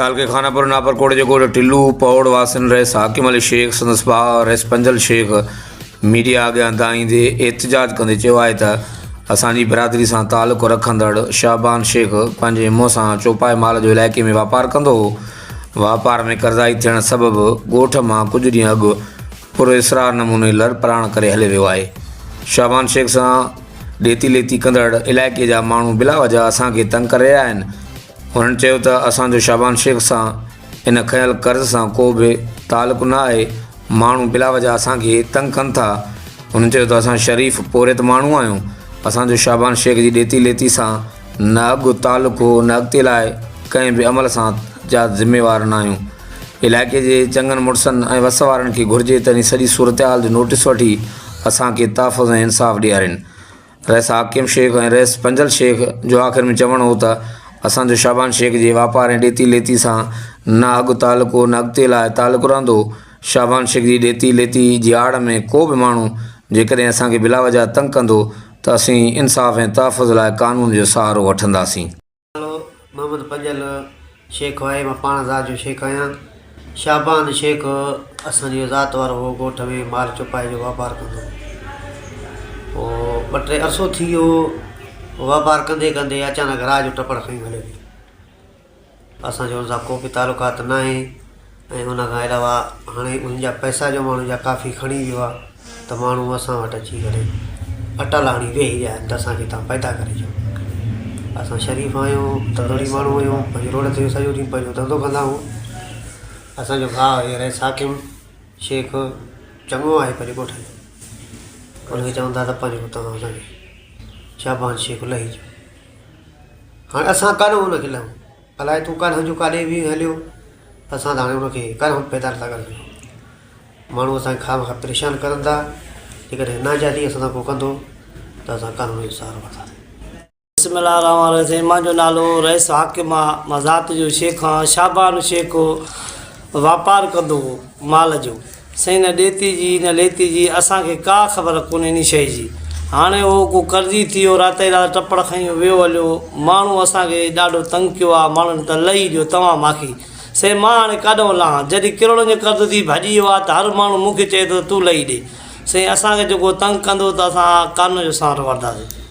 ताल के खानापुर नापरकोट जो टिल्लू पौड़ वासन रहे हाकिम अली शेख संदस भाउ रहे पंजल शेख मीडिया अॻियां आंदे एहतजाज कंदे चयो आहे त असांजी बिरादरी सां तालुक़ रखंदड़ शाबान शेख पंहिंजे मुंहं सां चौपाई माल जो इलाइक़े में वापार कंदो हो। वापार में कर्ज़ाई थियण सबबि ॻोठ मां कुझु ॾींहं अॻु पुरइसरार नमूने लड़पराण करे हले वियो आहे। शाबान शेख सां ॾेती लेती कंदड़ इलाइक़े जा माण्हू बिला वजह असांखे तंग करे रहिया आहिनि। उन्हनि चयो त असांजो शाबान शेख सां इन खयल कर्ज़ सां को बि तालुक़ु न आहे। माण्हू बिला वजह असांखे तंग कनि था। उन्हनि चयो त असां शरीफ़ पोरित माण्हू आहियूं। असांजो शाबान शेख जी ॾेती लेती सां न अॻु तालुक़ु न अॻिते लाइ कंहिं बि अमल सां जा ज़िम्मेवार न आहियूं। इलाइक़े जे चङनि मुड़ुसनि ऐं वस वारनि खे घुरिजे त इन सॼी सूरत हाल जो नोटिस वठी असांखे तहफ़ुज़ ऐं इंसाफ़ ॾियारीनि। रहिस हाकिम शेख ऐं रहिस पंजल शेख जो आख़िर में चवणो हो त असांजो शाबान शेख जे वापार ऐं ॾेती लेती सां न अॻु तालुक़ु न अॻिते लाइ तालुक़ु रहंदो। शाबान शेख जी ॾेती लेती जी आड़ में को बि माण्हू जेकॾहिं असांखे बिला वजह तंग कंदो त असीं इंसाफ़ ऐं तहफ़ुज़ लाइ कानून जो सहारो वठंदासीं। मोहम्मद पंजल शेख आहे, मां पाण ज़ात जो शेख आहियां। शाबान शेख असांजो ज़ात वारो हो, ॻोठ में माल चौपाई जो वापारु कंदो पोइ 2-3 अरसो थी वियो। वापारु कंदे कंदे अचानक राह जो टपड़ खईं हले वियो। असांजो हुन सां को बि तालुकात न आहे ऐं हुन खां अलावा हाणे उन्हनि जा पैसा जो माण्हू जा काफ़ी खणी वियो आहे त माण्हू असां वटि अची करे अटल हाणी वेही रहिया आहिनि त असांखे तव्हां पैदा करे ॾियो। असां शरीफ़ आहियूं, धंधोड़ी माण्हू आहियूं, पंहिंजी रोड ते सॼो ॾींहुं पंहिंजो धंधो कंदा आहियूं। असांजो भाउ आहे रहिस हाकिम शेख, चङो आहे पंहिंजे ॻोठ में। उनखे चवंदा त पंहिंजो तव्हां असांखे शाबान शेख लही जो। हाणे असां कान हुनखे लहूं, अलाए तूं कान जो काॾे बि हलियो, असां त हाणे हुनखे कान पैदा नथा करे सघूं। माण्हू असांखे खां परेशान करनि था। जेकॾहिं नाजाती असां सां को कंदो त असां कानून जो सहारो वठंदासीं। बिस्मिल्लाह रहमान रहीम। मुंहिंजो नालो रहिस हाकिम आहे, मां ज़ात जो शेख आहियां। शाबान शेख वापारु कंदो हो माल जो। साईं न ॾेती जी न लेती जी असांखे का ख़बर कोन्हे इन शइ जी। हाणे उहो को कर्ज़ी थी वियो, राति ई राति टपड़ खईं वियो हलियो। माण्हू असांखे ॾाढो तंग कयो आहे। माण्हुनि त लही ॾियो तव्हां मूंखे। साईं मां हाणे काॾों लहां, जॾहिं किरोड़नि जो कर्ज़ थी भॼी वियो आहे त हर माण्हू मूंखे चए थो तूं लही ॾे। साईं असांखे जेको तंग कंदो त असां कानून जो सहारो वठंदासीं।